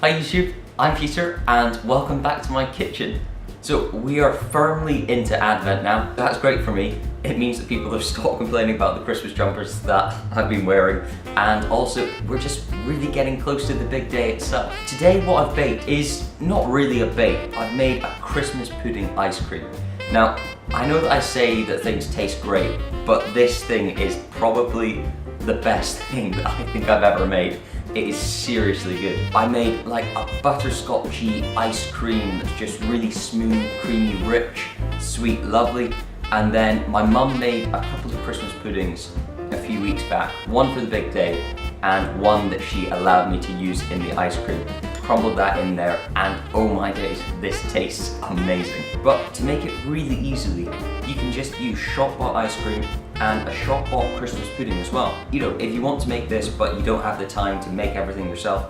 Hi YouTube, I'm Peter and welcome back to my kitchen. So we are firmly into Advent now. That's great for me. It means that people have stopped complaining about the Christmas jumpers that I've been wearing, and also we're just really getting close to the big day itself. Today what I've baked is not really a bake. I've made a Christmas pudding ice cream. Now, I know that I say that things taste great, but this thing is probably the best thing that I think I've ever made. It is seriously good. I made like a butterscotchy ice cream that's just really smooth, creamy, rich, sweet, lovely. And then my mum made a couple of Christmas puddings a few weeks back. One for the big day and one that she allowed me to use in the ice cream. Crumbled that in there and oh my days, this tastes amazing. But to make it really easily, you can just use shop-bought ice cream and a shop-bought Christmas pudding as well. You know, if you want to make this but you don't have the time to make everything yourself,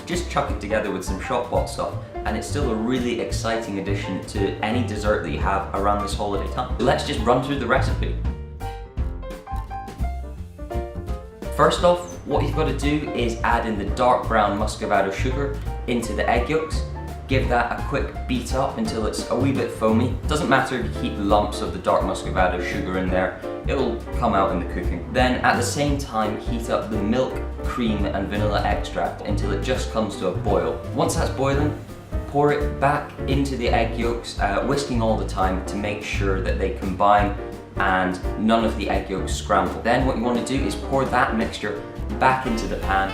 just chuck it together with some shop-bought stuff and it's still a really exciting addition to any dessert that you have around this holiday time. Let's just run through the recipe. First off, what you've got to do is add in the dark brown muscovado sugar into the egg yolks. Give that a quick beat up until it's a wee bit foamy. Doesn't matter if you keep lumps of the dark muscovado sugar in there, it'll come out in the cooking. Then at the same time, heat up the milk, cream and vanilla extract until it just comes to a boil. Once that's boiling, pour it back into the egg yolks, whisking all the time to make sure that they combine and none of the egg yolks scramble. Then what you want to do is pour that mixture back into the pan,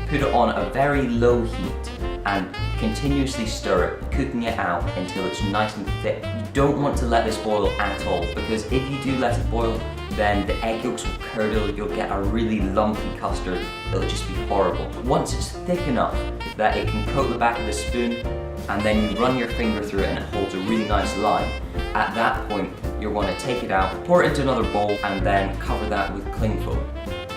put it on a very low heat and continuously stir it, cooking it out until it's nice and thick. You don't want to let this boil at all, because if you do let it boil, then the egg yolks will curdle, you'll get a really lumpy custard, it'll just be horrible. Once it's thick enough that it can coat the back of the spoon, and then you run your finger through it and it holds a really nice line, at that point you're going to take it out, pour it into another bowl and then cover that with cling film.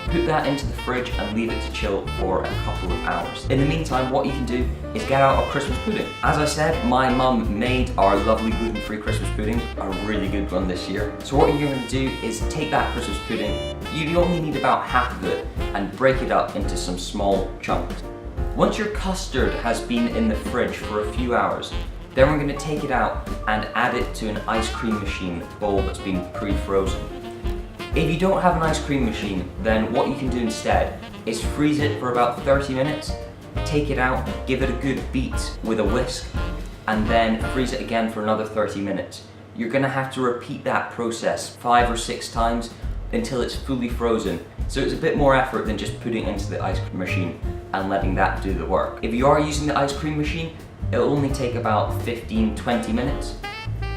Put that into the fridge and leave it to chill for a couple of hours. In the meantime, what you can do is get out a Christmas pudding. As I said, my mum made our lovely gluten-free Christmas pudding, a really good one this year. So what you're going to do is take that Christmas pudding, you only need about half of it, and break it up into some small chunks. Once your custard has been in the fridge for a few hours, then we're going to take it out and add it to an ice cream machine bowl that's been pre-frozen. If you don't have an ice cream machine, then what you can do instead is freeze it for about 30 minutes, take it out, give it a good beat with a whisk, and then freeze it again for another 30 minutes. You're going to have to repeat that process 5 or 6 times until it's fully frozen. So it's a bit more effort than just putting it into the ice cream machine and letting that do the work. If you are using the ice cream machine, it'll only take about 15-20 minutes.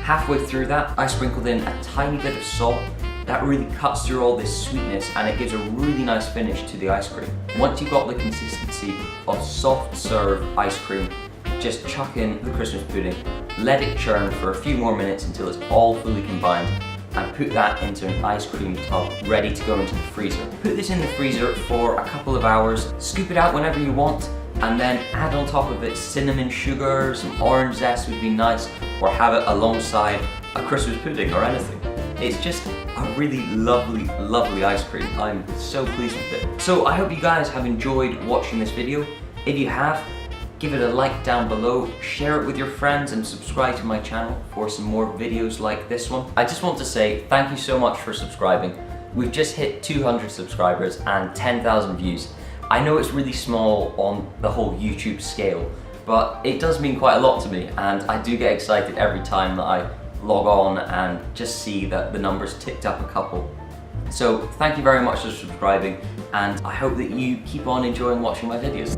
Halfway through that, I sprinkled in a tiny bit of salt. That really cuts through all this sweetness and it gives a really nice finish to the ice cream. Once you've got the consistency of soft serve ice cream, just chuck in the Christmas pudding, let it churn for a few more minutes until it's all fully combined, and put that into an ice cream tub ready to go into the freezer. Put this in the freezer for a couple of hours, scoop it out whenever you want, and then add on top of it cinnamon sugar, some orange zest would be nice, or have it alongside a Christmas pudding or anything. It's just a really lovely, lovely ice cream. I'm so pleased with it. So I hope you guys have enjoyed watching this video. If you have, give it a like down below, share it with your friends and subscribe to my channel for some more videos like this one. I just want to say thank you so much for subscribing. We've just hit 200 subscribers and 10,000 views. I know it's really small on the whole YouTube scale, but it does mean quite a lot to me and I do get excited every time that I log on and just see that the numbers ticked up a couple. So thank you very much for subscribing and I hope that you keep on enjoying watching my videos.